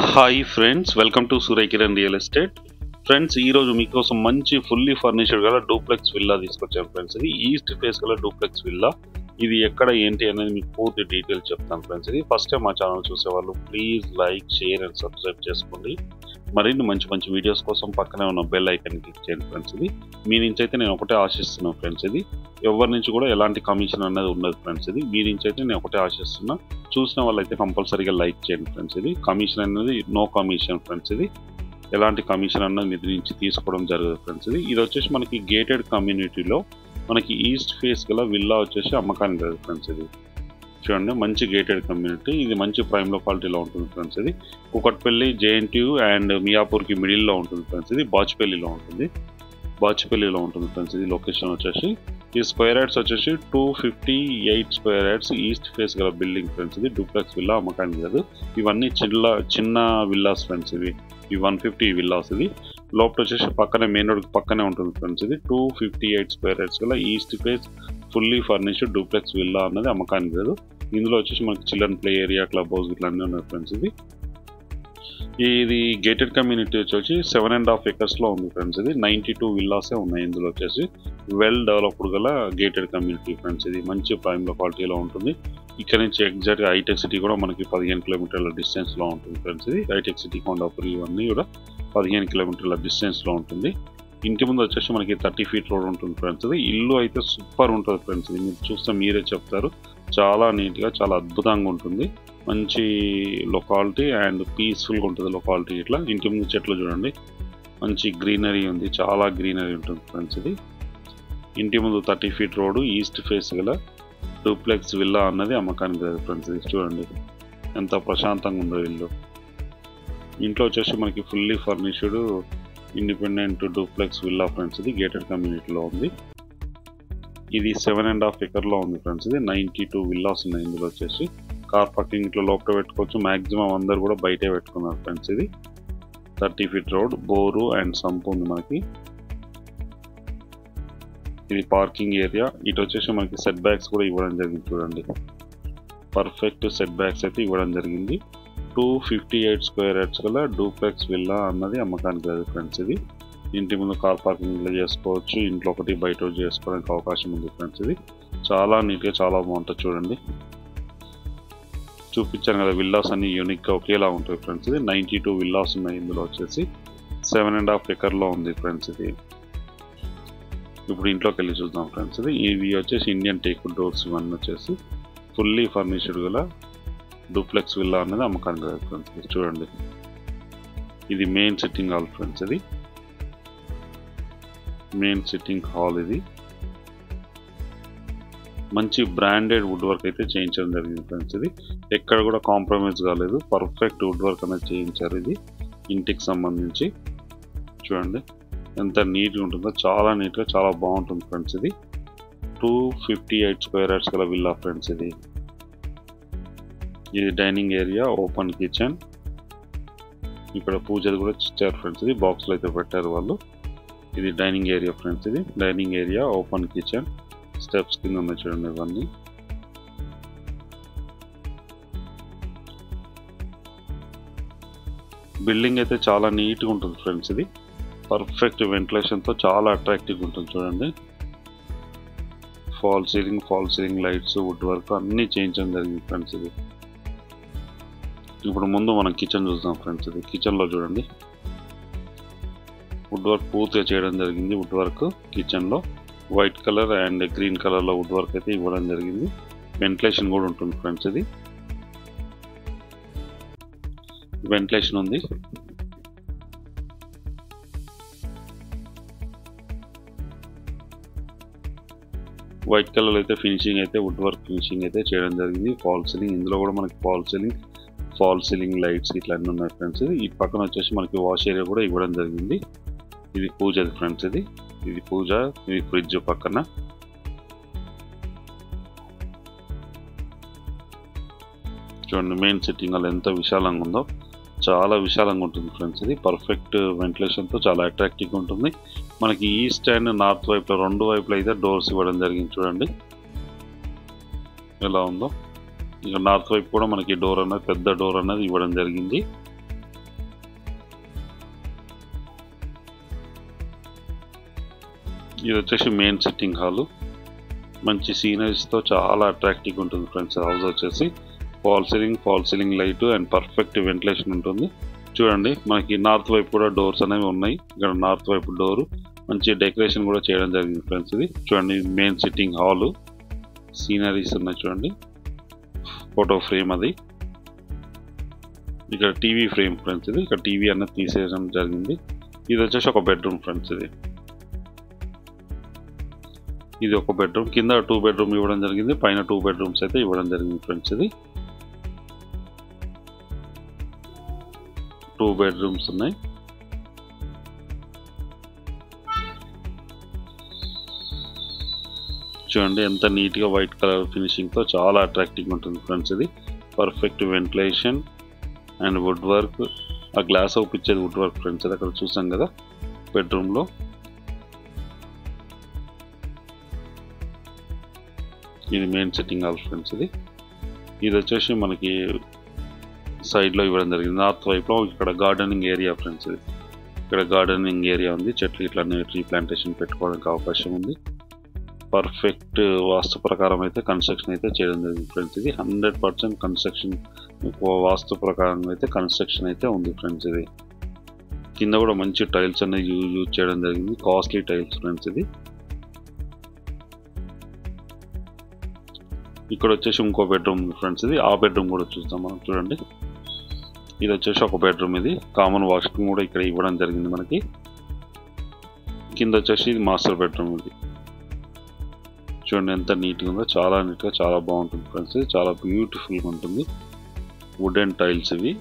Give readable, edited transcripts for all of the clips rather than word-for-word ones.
Hi friends, welcome to Surya Kiran real estate. Friends, ఈరోజు మీకోసం మంచి ఫుల్లీ ఫర్నిచర్డ్ గల డూప్లెక్స్ విల్లా తీసుకొచ్చాను ఫ్రెండ్స్. ఇది ఈస్ట్ ఫేస్ గల డూప్లెక్స్ విల్లా. ఇది ఎక్కడ ఏంటి అనేది మీకు పూర్తి డీటెయిల్స్ చెప్తాను ఫ్రెండ్స్. ఇది ఫస్ట్ టైం మా ఛానల్ చూసేవాళ్ళు please like, share and subscribe చేసుకోండి. మరిన్ని మంచి మంచి వీడియోస్ కోసం పక్కనే ఉన్న బెల్ ఐకాన్ క్లిక్ చేయండి ఫ్రెండ్స్. ఇది మీ నుంచి అయితే నేను ఒకటే ఆశిస్తున్నాను ఫ్రెండ్స్. ఇది ఎవరి నుంచి కూడా ఎలాంటి కమిషన్ అనేది ఉండదు ఫ్రెండ్స్. ఇది మీ నుంచి అయితే నేను ఒకటే ఆశిస్తున్నా. చూసిన వాళ్ళైతే కంపల్సరీగా లైక్ చేయండి ఫ్రెండ్స్. ఇది కమిషన్ అనేది నో కమిషన్ ఫ్రెండ్స్. ఇది ఎలాంటి కమిషన్ అన్నది నిధి నుంచి తీసుకోవడం జరగదు ఫ్రెండ్స్. ఇది వచ్చేసి మనకి గేటెడ్ కమ్యూనిటీలో మనకి ఈస్ట్ ఫేస్ గల విల్లా వచ్చేసి అమ్మకానికి లేదు ఫ్రెండ్స్. ఇది చూడండి, మంచి గేటెడ్ కమ్యూనిటీ. ఇది మంచి ప్రైమ్ లొకాలిటీలో ఉంటుంది ఫ్రెండ్స్. ఇది కుకట్పల్లి, జేఎన్టీయూ అండ్ మియాపూర్కి మిడిల్లో ఉంటుంది ఫ్రెండ్స్. ఇది బాచ్పల్లిలో ఉంటుంది ఫ్రెండ్స్. ఇది లొకేషన్ వచ్చేసి ఈ స్క్వేర్ యార్డ్స్ వచ్చేసి 258 స్క్వేర్ యార్డ్స్ ఈస్ట్ ఫేస్ గల బిల్డింగ్ ఫ్రెండ్స్. ఇది డూప్లెక్స్ విల్లా అమ్మకానికి లేదు. ఇవన్నీ చిన్న విల్లాస్ ఫ్రెండ్స్. ఇవి 150 విల్లాస్. ఇది లోపల వచ్చేసి పక్కనే మెయిన్ రోడ్ పక్కనే ఉంటుంది ఫ్రెండ్స్. ఇది 258 స్క్వేర్ యార్డ్స్ గల east face fully furnished duplex villa అన్నది అమ్మకానికి లేదు. ఇందులో వచ్చేసి మనకి children play area, club house ఇట్లా అన్నీ ఉన్నాయి ఫ్రెండ్స్. ఇది గేటెడ్ కమ్యూనిటీ వచ్చేసి 7.5 acres ఉంది ఫ్రెండ్స్. ఇది 92 విల్లాసే ఉన్నాయి. ఇందులో వచ్చేసి వెల్ డెవలప్డ్ గల గేటెడ్ కమ్యూనిటీ ఫ్రెండ్స్. ఇది మంచి ప్రైమ్ లొకాలిటీలో ఉంటుంది. ఇక్కడ నుంచి ఎగ్జాక్ట్గా హైటెక్ సిటీ కూడా మనకి 15 kilometers డిస్టెన్స్లో ఉంటుంది ఫ్రెండ్స్. ఇది హైటెక్ సిటీ, కొండాపూర్ ఇవన్నీ కూడా 15 kilometers డిస్టెన్స్లో ఉంటుంది. ఇంటి ముందు వచ్చేసి మనకి 30 feet రోడ్ ఉంటుంది ఫ్రెండ్స్. ఇది ఇల్లు అయితే సూపర్ ఉంటుంది ఫ్రెండ్స్. ఇది మీరు చూస్తే మీరే చెప్తారు. చాలా నీట్గా, చాలా అద్భుతంగా ఉంటుంది. మంచి లొకాలిటీ అండ్ పీస్ఫుల్గా ఉంటుంది లొకాలిటీ. ఇట్లా ఇంటి ముందు చెట్లు చూడండి, మంచి గ్రీనరీ ఉంది, చాలా గ్రీనరీ ఉంటుంది ఫ్రెండ్స్. ఇది ఇంటి ముందు 30 feet రోడ్డు, ఈస్ట్ ఫేస్ గల డూప్లెక్స్ విల్లా అన్నది అమ్మకానికి లేదు ఫ్రెండ్స్. ఇది చూడండి ఎంత ప్రశాంతంగా ఉందో ఇల్లు. ఇంట్లో వచ్చేసి మనకి fully furnished independent duplex villa friends. ఇది గేటెడ్ కమ్యూనిటీలో ఉంది. ఇది 7.5 acres ఉంది ఫ్రెండ్స్. ఇది 92 విల్లాస్ ఉన్నాయి. ఇందులో వచ్చేసి కార్ పార్కింగ్ ఇట్లా లోపల పెట్టుకోవచ్చు. మ్యాక్సిమం అందరు కూడా బయటే పెట్టుకున్నారు ఫ్రెండ్స్. ఇది 30 feet road, bore and sump ఉంది మనకి. ఇది పార్కింగ్ ఏరియా. ఇటు వచ్చేసి మనకి సెట్ బ్యాక్స్ కూడా ఇవ్వడం జరిగింది చూడండి. పర్ఫెక్ట్ సెట్ బ్యాక్స్ అయితే ఇవ్వడం జరిగింది. 258 స్క్వేర్ యార్డ్స్ గల డూప్లెక్స్ విల్లా అన్నది అమ్మకానికి లేదు ఫ్రెండ్స్. ఇది ఇంటి ముందు కార్ పార్కింగ్లో చేసుకోవచ్చు. ఇంట్లో ఒకటి బయట చేసుకోవడానికి అవకాశం ఉంది ఫ్రెండ్స్. ఇది చాలా నీట్గా, చాలా బాగుంటుంది చూడండి. చూపించాను కదా, విల్లాస్ అన్ని యూనిక్గా ఒకేలా ఉంటాయి ఫ్రెండ్స్. ఇది 92 విల్లాస్ ఉన్నాయి. ఇందులో వచ్చేసి 7.5 acres ఉంది ఫ్రెండ్స్. ఇది ఇప్పుడు ఇంట్లోకి వెళ్ళి చూద్దాం ఫ్రెండ్స్. ఇవి వచ్చేసి ఇండియన్ టేక్ డోర్స్. ఇవన్నీ వచ్చేసి ఫుల్లీ ఫర్నిష్డ్ గల డూప్లెక్స్ విల్లా అనేది అమ్మకానికి లేదు ఫ్రెండ్స్. ఇది చూడండి, ఇది మెయిన్ సిట్టింగ్ హాల్ ఫ్రెండ్స్. ఇది మెయిన్ సిట్టింగ్ హాల్. ఇది మంచి బ్రాండెడ్ వుడ్ వర్క్ అయితే చేయించడం జరిగింది ఫ్రెండ్స్. ఇది ఎక్కడ కూడా కాంప్రమైజ్ కాలేదు. పర్ఫెక్ట్ వుడ్ వర్క్ అనేది చేయించారు. ఇది ఇంటికి సంబంధించి చూడండి ఎంత నీట్గా ఉంటుందో. చాలా నీట్గా, చాలా బాగుంటుంది ఫ్రెండ్స్. ఇది 258 స్క్వేర్ యార్డ్స్ గల విల్లా ఫ్రెండ్స్. ఇది డైనింగ్ ఏరియా, ఓపెన్ కిచెన్. ఇక్కడ పూజలు కూడా ఇచ్చారు ఫ్రెండ్స్. ఇది బాక్స్లో అయితే పెట్టారు వాళ్ళు. ఇది డైనింగ్ ఏరియా ఫ్రెండ్స్. ఇది dining area, open kitchen, steps కింద ఉన్నాయి చూడండి. ఇవన్నీ బిల్డింగ్ అయితే చాలా నీట్గా ఉంటుంది ఫ్రెండ్స్. ఇది పర్ఫెక్ట్ వెంటిలేషన్తో చాలా అట్రాక్టివ్గా ఉంటుంది చూడండి. Fall ceiling lights, wood work అన్నీ చేయించడం జరిగింది ఫ్రెండ్స్. ఇది ఇప్పుడు ముందు మనం కిచెన్ చూద్దాం ఫ్రెండ్స్. ఇది కిచెన్లో చూడండి వుడ్ వర్క్ పూర్తిగా చేయడం జరిగింది. వుడ్ వర్క్ కిచెన్లో వైట్ కలర్ అండ్ గ్రీన్ కలర్లో వుడ్ వర్క్ అయితే ఇవ్వడం జరిగింది. వెంటిలేషన్ కూడా ఉంటుంది ఫ్రెండ్స్. ఇది వెంటిలేషన్ ఉంది. వైట్ కలర్ అయితే ఫినిషింగ్ అయితే వుడ్ వర్క్ ఫినిషింగ్ అయితే చేయడం జరిగింది. ఫాల్ సీలింగ్, ఇందులో కూడా మనకి ఫాల్ సీలింగ్ లైట్స్ ఇట్లా అన్నీ ఉన్నాయి ఫ్రెండ్స్. ఈ పక్కన వచ్చేసి మనకి వాష్ ఏరియా కూడా ఇవ్వడం జరిగింది. ఇది పూజది ఫ్రెండ్స్. ఇది పూజ. ఇది ఫ్రిడ్జ్ పక్కన. చూడండి మెయిన్ సిట్టింగ్ హాల్ ఎంత విశాలంగా ఉందో. చాలా విశాలంగా ఉంటుంది ఫ్రెండ్స్. ఇది పర్ఫెక్ట్ వెంటిలేషన్తో చాలా అట్రాక్టివ్గా ఉంటుంది. మనకి ఈస్ట్ అండ్ నార్త్ వైపులో రెండు వైపులో అయితే డోర్స్ ఇవ్వడం జరిగింది చూడండి ఎలా ఉందో. ఇక నార్త్ వైపు కూడా మనకి డోర్ అన్నది, పెద్ద డోర్ అన్నది ఇవ్వడం జరిగింది. ఇది వచ్చేసి మెయిన్ సిట్టింగ్ హాల్. మంచి సీనరీస్తో చాలా అట్రాక్టివ్గా ఉంటుంది ఫ్రెండ్స్. హౌస్ వచ్చేసి fall ceiling light and perfect ventilation ఉంటుంది. చూడండి మనకి నార్త్ వైపు కూడా డోర్స్ అనేవి ఉన్నాయి. ఇక్కడ నార్త్ వైపు డోరు మంచి డెకరేషన్ కూడా చేయడం జరిగింది ఫ్రెండ్స్. ఇది చూడండి మెయిన్ సిట్టింగ్ హాల్, సీనరీస్ ఉన్నాయి చూడండి, ఫోటో ఫ్రేమ్ అది. ఇక్కడ టీవీ ఫ్రేమ్ ఫ్రెండ్స్. ఇది ఇక్కడ టీవీ అన్నది తీసేయడం జరిగింది. ఇది వచ్చేసి ఒక బెడ్రూమ్ ఫ్రెండ్స్. ఇది ఒక బెడ్రూమ్, కింద 2 బెడ్రూమ్ ఇవ్వడం జరిగింది, పైన 2 బెడ్రూమ్స్ అయితే ఇవ్వడం జరిగింది ఫ్రెండ్స్. ఇది 2 బెడ్రూమ్స్ ఉన్నాయి. చూడండి ఎంత నీట్గా వైట్ కలర్ ఫినిషింగ్తో చాలా అట్రాక్టివ్గా ఉంటుంది ఫ్రెండ్స్. ఇది perfect ventilation and wood work. ఆ గ్లాస్ అవుపిచ్చేది వుడ్ వర్క్ ఫ్రెండ్స్. అది అక్కడ చూసాం కదా బెడ్రూమ్లో. ఇది మెయిన్ సిట్టింగ్ హాల్ ఫ్రెండ్స్. ఇది వచ్చేసి మనకి సైడ్లో ఇవ్వడం జరిగింది నార్త్ వైపులో. ఇక్కడ గార్డెనింగ్ ఏరియా ఫ్రెండ్స్. ఇక్కడ గార్డెనింగ్ ఏరియా ఉంది, చెట్లు ఇట్లా ట్రీ ప్లాంటేషన్ పెట్టుకోవడానికి అవకాశం ఉంది. పర్ఫెక్ట్ వాస్తు ప్రకారం అయితే కన్స్ట్రక్షన్ అయితే చేయడం జరిగింది ఫ్రెండ్స్. ఇది 100% కన్స్ట్రక్షన్ వాస్తు ప్రకారం అయితే కన్స్ట్రక్షన్ అయితే ఉంది ఫ్రెండ్స్. ఇది కింద కూడా మంచి టైల్స్ అనేది యూజ్ చేయడం జరిగింది, కాస్ట్లీ టైల్స్ ఫ్రెండ్స్. ఇది ఇక్కడ వచ్చేసి ఇంకో బెడ్రూమ్ ఫ్రెండ్స్. ఇది ఆ బెడ్రూమ్ కూడా చూద్దాం మనం. చూడండి ఇది వచ్చేసి ఒక బెడ్రూమ్. ఇది కామన్ వాష్రూమ్ కూడా ఇక్కడ ఇవ్వడం జరిగింది మనకి. కింద వచ్చేసి ఇది మాస్టర్ బెడ్రూమ్. ఇది చూడండి ఎంత నీట్గా ఉందో, చాలా నీట్గా చాలా బాగుంటుంది ఫ్రెండ్స్. ఇది చాలా బ్యూటిఫుల్గా ఉంటుంది. వుడెన్ టైల్స్ ఇవి.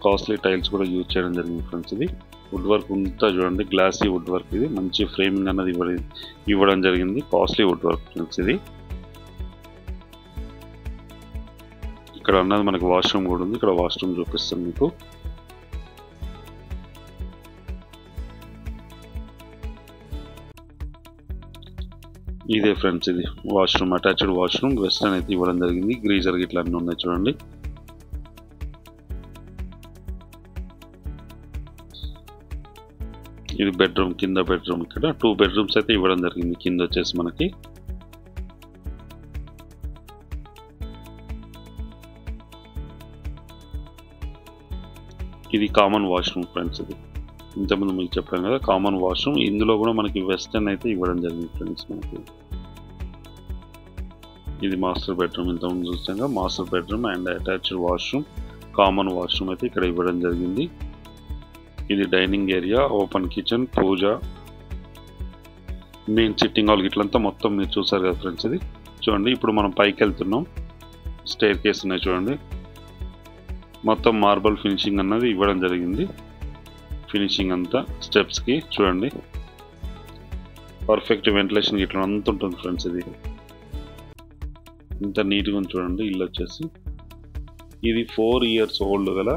కాస్ట్లీ టైల్స్ కూడా యూజ్ చేయడం జరిగింది ఫ్రెండ్స్. ఇది వుడ్ వర్క్ అంతా చూడండి, గ్లాసీ వుడ్ వర్క్. ఇది మంచి ఫ్రేమింగ్ అన్నది ఇవ్వడం జరిగింది, కాస్ట్లీ వుడ్ వర్క్ ఫ్రెండ్స్. ఇది ఇక్కడ అన్నది మనకి వాష్రూమ్ కూడా ఉంది. ఇక్కడ వాష్రూమ్ చూపిస్తాను మీకు. ఇదే ఫ్రెండ్స్ ఇది వాష్రూమ్, అటాచ్డ్ వాష్రూమ్. వెస్టర్న్ అయితే ఇవ్వడం జరిగింది, గ్రీజర్ ఇట్లా అన్నీ ఉన్నాయి చూడండి. ఇది బెడ్రూమ్, కింద బెడ్రూమ్. ఇక్కడ 2 బెడ్రూమ్స్ అయితే ఇవ్వడం జరిగింది. కింద వచ్చేసి మనకి ఇది కామన్ వాష్రూమ్ ఫ్రెండ్స్. ఇది ఇంతకుముందు మీకు చెప్పాను కదా కామన్ వాష్రూమ్. ఇందులో కూడా మనకి వెస్టర్న్ అయితే ఇవ్వడం జరిగింది ఫ్రెండ్స్ మనకి. ఇది మాస్టర్ బెడ్రూమ్, ఇంతకుముందు చూసాం కదా master bedroom and attached washroom, common washroom అయితే ఇక్కడ ఇవ్వడం జరిగింది. ఇది డైనింగ్ ఏరియా, ఓపెన్ కిచెన్, పూజ, మెయిన్ సిట్టింగ్ హాల్ ఇట్లంతా మొత్తం మీరు చూసారు కదా ఫ్రెండ్స్. ఇది చూడండి ఇప్పుడు మనం పైకి వెళ్తున్నాం. స్టైర్ కేస్ ఉన్నాయి చూడండి, మొత్తం మార్బల్ ఫినిషింగ్ అన్నది ఇవ్వడం జరిగింది. ఫినిషింగ్ అంతా స్టెప్స్కి చూడండి పర్ఫెక్ట్ వెంటిలేషన్ ఇట్లా అంత ఉంటుంది ఫ్రెండ్స్. ఇది ఇంత నీట్గా ఉంది చూడండి ఇల్లు వచ్చేసి. ఇది 4 years ఓల్డ్ గల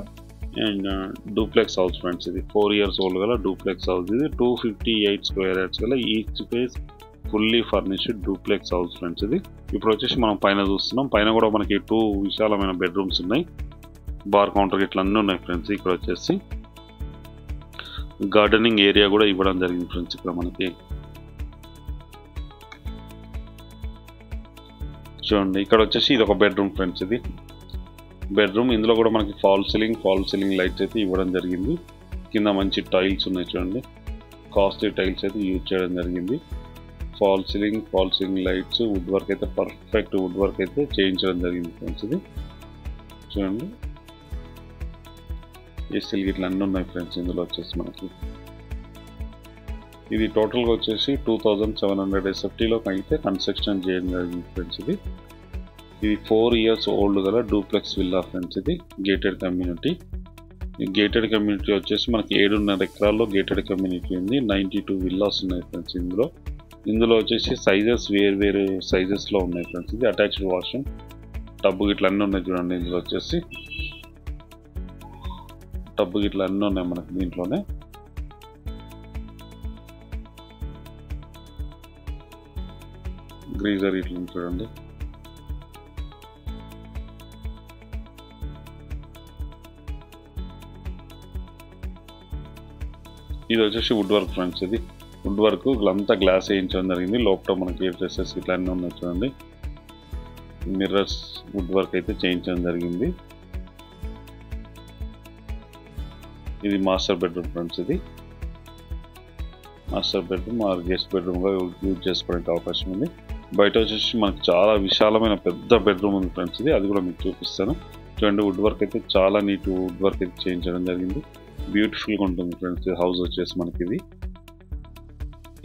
అండ్ డూప్లెక్స్ హౌస్ ఫ్రెండ్స్. ఇది 4 years ఓల్డ్ గల డూప్లెక్స్ హౌస్. ఇది 258 square yards గల each space fully furnished duplex house friends. ఇది ఇప్పుడు వచ్చేసి మనం పైన చూస్తున్నాం. పైన కూడా మనకి 2 విశాలమైన బెడ్రూమ్స్ ఉన్నాయి, బార్ కౌంటర్ ఇట్లా అన్నీ ఉన్నాయి ఫ్రెండ్స్. ఇక్కడ వచ్చేసి గార్డెనింగ్ ఏరియా కూడా ఇవ్వడం జరిగింది ఫ్రెండ్స్. ఇక్కడ మనకి చూడండి ఇక్కడ వచ్చేసి ఇది ఒక బెడ్రూమ్ ఫ్రెండ్స్. ఇది బెడ్రూమ్, ఇందులో కూడా మనకి ఫాల్ సీలింగ్ లైట్స్ అయితే ఇవ్వడం జరిగింది. కింద మంచి టైల్స్ ఉన్నాయి చూడండి, కాస్ట్లీ టైల్స్ అయితే యూజ్ చేయడం జరిగింది. Fall ceiling lights, wood work అయితే పర్ఫెక్ట్ వుడ్ వర్క్ అయితే చేయించడం జరిగింది ఫ్రెండ్స్. ఇది చూడండి ఏసీలు ఇట్లా అన్నీ ఉన్నాయి ఫ్రెండ్స్. ఇందులో వచ్చేసి మనకి ఇది టోటల్గా వచ్చేసి 2700 SFTలో అయితే కన్స్ట్రక్షన్ చేయడం జరిగింది ఫ్రెండ్స్. ఇది 4 years ఓల్డ్ గల డూప్లెక్స్ విల్లా ఫ్రెండ్స్. ఇది గేటెడ్ కమ్యూనిటీ. ఈ గేటెడ్ కమ్యూనిటీ వచ్చేసి మనకి 7.5 ఎకరాల్లో గేటెడ్ కమ్యూనిటీ ఉంది. 92 విల్లాస్ ఉన్నాయి ఫ్రెండ్స్. ఇందులో వచ్చేసి సైజెస్ వేరు సైజెస్లో ఉన్నాయి ఫ్రెండ్స్. ఇది అటాచ్డ్ వాష్రూమ్, టబ్బు ఇట్లా అన్నీ ఉన్నాయి చూడండి. ఇందులో వచ్చేసి టబ్బు ఇట్లా అన్నీ ఉన్నాయి మనకి దీంట్లోనే. గ్రీజర్ ఇట్లా చూడండి. ఇది వచ్చేసి వుడ్ వర్క్ ఫ్రెండ్స్. ఇది వుడ్ వర్క్ అంతా గ్లాస్ వేయించడం జరిగింది. లోపల మనకి డ్రెస్సెస్ ఇట్లా అన్నీ ఉన్నాయి చూడండి. మిర్రర్స్ వుడ్ వర్క్ అయితే చేయించడం జరిగింది. ఇది మాస్టర్ బెడ్రూమ్ ఫ్రెండ్స్. ఇది మాస్టర్ బెడ్రూమ్ ఆర్ గెస్ట్ బెడ్రూమ్గా యూజ్ చేసుకోవడానికి అవకాశం ఉంది. బయట వచ్చేసి మనకు చాలా విశాలమైన పెద్ద బెడ్రూమ్ ఉంది ఫ్రెండ్స్. ఇది అది కూడా మీకు చూపిస్తాను చూడండి. వుడ్ వర్క్ అయితే చాలా నీట్ వుడ్ వర్క్ అయితే చేయించడం జరిగింది. బ్యూటిఫుల్గా ఉంటుంది ఫ్రెండ్స్ హౌస్ వచ్చేసి మనకి. ఇది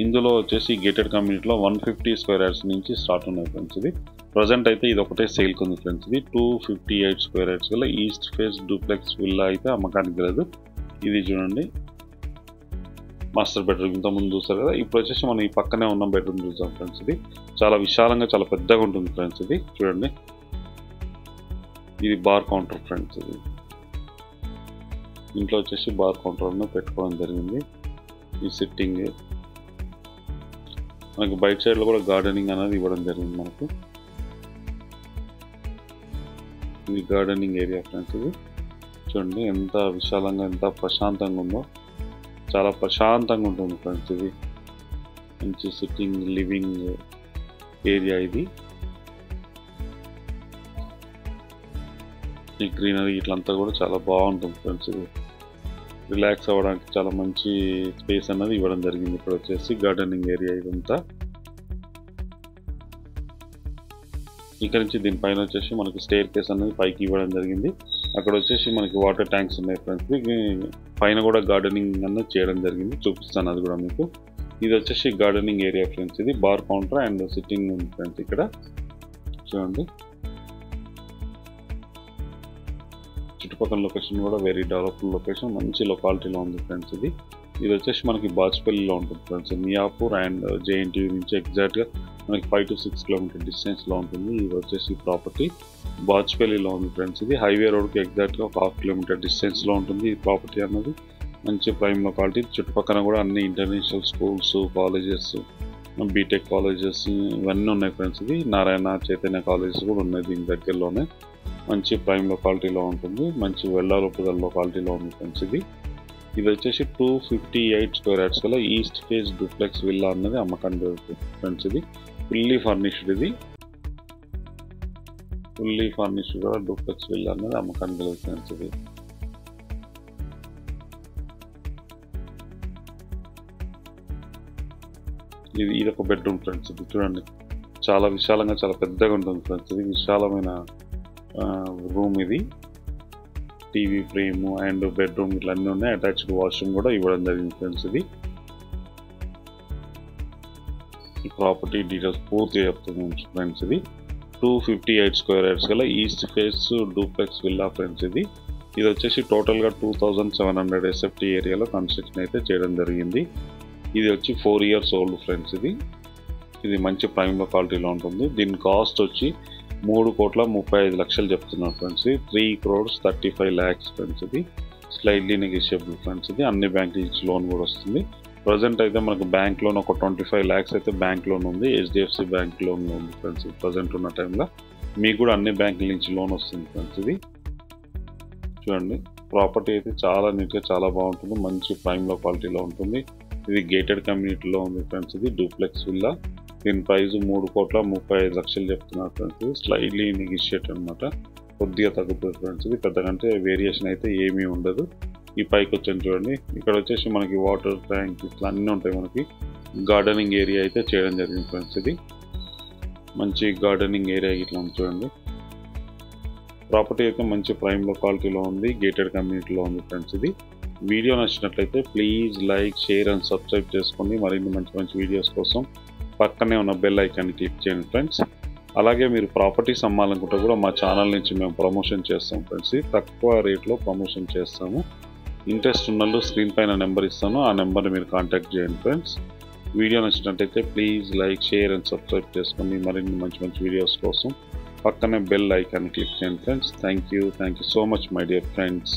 ఇందులో వచ్చేసి గేటెడ్ కమ్యూనిటీలో 150 స్క్వేర్ యార్డ్స్ నుంచి స్టార్ట్ ఉన్నాయి ఫ్రెండ్స్. ఇది ప్రజెంట్ అయితే ఇది ఒకటే సేల్కి ఉంది ఫ్రెండ్స్. ఇది 258 స్క్వేర్ యార్డ్స్ గల ఈస్ట్ ఫేస్ డూప్లెక్స్ విల్లా అయితే అమ్మకానికి లేదు. ఇది చూడండి మాస్టర్ బెడ్రూమ్. ఇంత ముందు చూస్తారు కదా. ఇప్పుడు వచ్చేసి మనం ఈ పక్కనే ఉన్న బెడ్రూమ్ చూసాం ఫ్రెండ్స్. ఇది చాలా విశాలంగా చాలా పెద్దగా ఉంటుంది ఫ్రెండ్స్. ఇది చూడండి. ఇది బార్ కౌంటర్ ఫ్రెండ్స్. ఇది ఇంట్లో వచ్చేసి బార్ కౌంటర్ను పెట్టుకోవడం జరిగింది. ఈ సిట్టింగ్ మనకి బయట సైడ్లో కూడా గార్డెనింగ్ అనేది ఇవ్వడం జరిగింది మనకు. ఇది గార్డెనింగ్ ఏరియా ఫ్రెండ్స్. ఇది చూడండి ఎంత విశాలంగా ఎంత ప్రశాంతంగా ఉందో. చాలా ప్రశాంతంగా ఉంటుంది ఫ్రెండ్స్. ఇది మంచి సిట్టింగ్ లివింగ్ ఏరియా. ఇది ఈ గ్రీనరీ ఇట్లంతా కూడా చాలా బాగుంటుంది ఫ్రెండ్స్. ఇది రిలాక్స్ అవ్వడానికి చాలా మంచి స్పేస్ అనేది ఇవ్వడం జరిగింది. ఇక్కడ వచ్చేసి గార్డెనింగ్ ఏరియా ఇదంతా. ఇక్కడ నుంచి దీనిపైన వచ్చేసి మనకి స్టేర్ కేస్ అనేది పైకి ఇవ్వడం జరిగింది. అక్కడ వచ్చేసి మనకి వాటర్ ట్యాంక్స్ ఉన్నాయి ఫ్రెండ్స్. పైన కూడా గార్డెనింగ్ అనేది చేయడం జరిగింది. చూపిస్తాను అది కూడా మీకు. ఇది వచ్చేసి గార్డెనింగ్ ఏరియా ఫ్రెండ్స్. ఇది బార్ కౌంటర్ అండ్ సిట్టింగ్ ఉంది ఫ్రెండ్స్. ఇక్కడ చూడండి చుట్టుపక్కల లొకేషన్ కూడా వెరీ డెవలప్డ్ లొకేషన్, మంచి లొకాలిటీలో ఉంది ఫ్రెండ్స్. ఇది వచ్చేసి మనకి బాజ్పల్లిలో ఉంటుంది ఫ్రెండ్స్. మియాపూర్ అండ్ జేఎన్టీయూ నుంచి ఎగ్జాక్ట్గా మనకి 5 to 6 కిలోమీటర్ డిస్టెన్స్లో ఉంటుంది. ఇది వచ్చేసి ప్రాపర్టీ బాజ్పల్లిలో ఉంది ఫ్రెండ్స్. ఇది హైవే రోడ్కి ఎగ్జాక్ట్గా 1/2 కిలోమీటర్ డిస్టెన్స్లో ఉంటుంది ఈ ప్రాపర్టీ అన్నది. మంచి ప్రైమ్ లొకాలిటీ. చుట్టుపక్కల కూడా అన్ని international schools, colleges, BTech colleges ఇవన్నీ ఉన్నాయి ఫ్రెండ్స్. ఇది నారాయణ చైతన్య కాలేజెస్ కూడా ఉన్నాయి దీని దగ్గరలోనే. మంచి ప్రైమ్ లొకాలిటీలో ఉంటుంది. మంచి వెళ్ళాలొప్పుదల లొకాలిటీలో ఉంది ఫ్రెండ్స్. ఇది వచ్చేసి 258 స్క్వేర్ యార్డ్స్ గల ఈస్ట్ ఫేస్ డూప్లెక్స్ విల్లా అన్నది అమ్మకానికి దొరుకుతుంది ఫ్రెండ్స్. ఇది ఫుల్లీ ఫర్నిష్డ్. ఇది ఫుల్లీ ఫర్నిష్డ్ గల డూప్లెక్స్ విల్లా అన్నది అమ్మకానికి దొరుకుతుంది ఫ్రెండ్స్. ఇది ఒక బెడ్రూమ్ ఫ్రెండ్స్. ఇది చూడండి చాలా విశాలంగా చాలా పెద్దగా ఉంటుంది ఫ్రెండ్స్. ఇది విశాలమైన రూమ్. ఇది టీవీ ఫ్రేమ్ అండ్ బెడ్రూమ్ ఇట్లా అన్నీ ఉన్నాయి. అటాచ్డ్ వాష్రూమ్ కూడా ఇవ్వడం జరిగింది ఫ్రెండ్స్. ఇది ఈ ప్రాపర్టీ డీటెయిల్స్ పూర్తిగా చెప్తుంది ఫ్రెండ్స్. ఇది 258 స్క్వేర్ యార్డ్స్ గల east face duplex villa friends. ఇది వచ్చేసి టోటల్గా 2700 SFT ఏరియాలో కన్స్ట్రక్షన్ అయితే చేయడం జరిగింది. ఇది వచ్చి 4 years ఓల్డ్ ఫ్రెండ్స్. ఇది మంచి ప్రైమ్ లొకాలిటీలో ఉంటుంది. దీని కాస్ట్ వచ్చి 3,35,00,000 చెప్తున్నారు ఫ్రెండ్స్. 3,35,00,000 ఫ్రెండ్స్. ఇది స్లైడ్లీ నెగోషియబుల్ ఫ్రెండ్స్. ఇది అన్ని బ్యాంక్ నుంచి లోన్ కూడా వస్తుంది. ప్రజెంట్ అయితే మనకు బ్యాంక్ లోన్ ఒక 25 lakhs అయితే బ్యాంక్ లోన్ ఉంది. HDFC బ్యాంక్ లోన్ ఉంది ఫ్రెండ్స్. ప్రజెంట్ ఉన్న టైంలో మీకు కూడా అన్ని బ్యాంకుల నుంచి లోన్ వస్తుంది ఫ్రెండ్స్. ఇది చూడండి ప్రాపర్టీ అయితే చాలా నీట్గా చాలా బాగుంటుంది. మంచి ప్రైమ్ లొకాలిటీలో ఉంటుంది. ఇది గేటెడ్ కమ్యూనిటీలో ఉంది ఫ్రెండ్స్. ఇది డూప్లెక్స్ విల్లా. దీని ప్రైస్ 3,35,00,000 చెప్తున్నారు ఫ్రెండ్స్. స్లైడ్లీ నెగోషియేట్ అనమాట. కొద్దిగా తగ్గుతుంది ఫ్రెండ్స్. ఇది పెద్దగంటే వేరియేషన్ అయితే ఏమీ ఉండదు. ఈ పైకి వచ్చాను చూడండి. ఇక్కడ వచ్చేసి మనకి వాటర్ ట్యాంక్ ఇట్లా అన్నీ ఉంటాయి. మనకి గార్డెనింగ్ ఏరియా అయితే చేయడం జరిగింది ఫ్రెండ్స్. ఇది మంచి గార్డెనింగ్ ఏరియా ఇట్లా ఉంది చూడండి. ప్రాపర్టీ అయితే మంచి ప్రైమ్ లొకాలిటీలో ఉంది. గేటెడ్ కమ్యూనిటీలో ఉంది ఫ్రెండ్స్. ఇది వీడియో నచ్చినట్లయితే please like, share and subscribe చేసుకోండి. మరిన్ని మంచి మంచి వీడియోస్ కోసం పక్కనే ఉన్న బెల్ ఐకాన్ని క్లిక్ చేయండి ఫ్రెండ్స్. అలాగే మీరు ప్రాపర్టీస్ అమ్మాలనుకుంటే కూడా మా ఛానల్ నుంచి మేము ప్రమోషన్ చేస్తాం ఫ్రెండ్స్. తక్కువ రేట్లో ప్రమోషన్ చేస్తాము. ఇంట్రెస్ట్ ఉన్నళ్ళు స్క్రీన్ పైన నెంబర్ ఇస్తాను. ఆ నెంబర్ని మీరు కాంటాక్ట్ చేయండి ఫ్రెండ్స్. వీడియో నచ్చినట్లయితే please like, share and subscribe చేసుకోండి. మరిన్ని మంచి మంచి వీడియోస్ కోసం పక్కనే బెల్ ఐకాన్ని క్లిక్ చేయండి friends. Thank you so much my dear friends.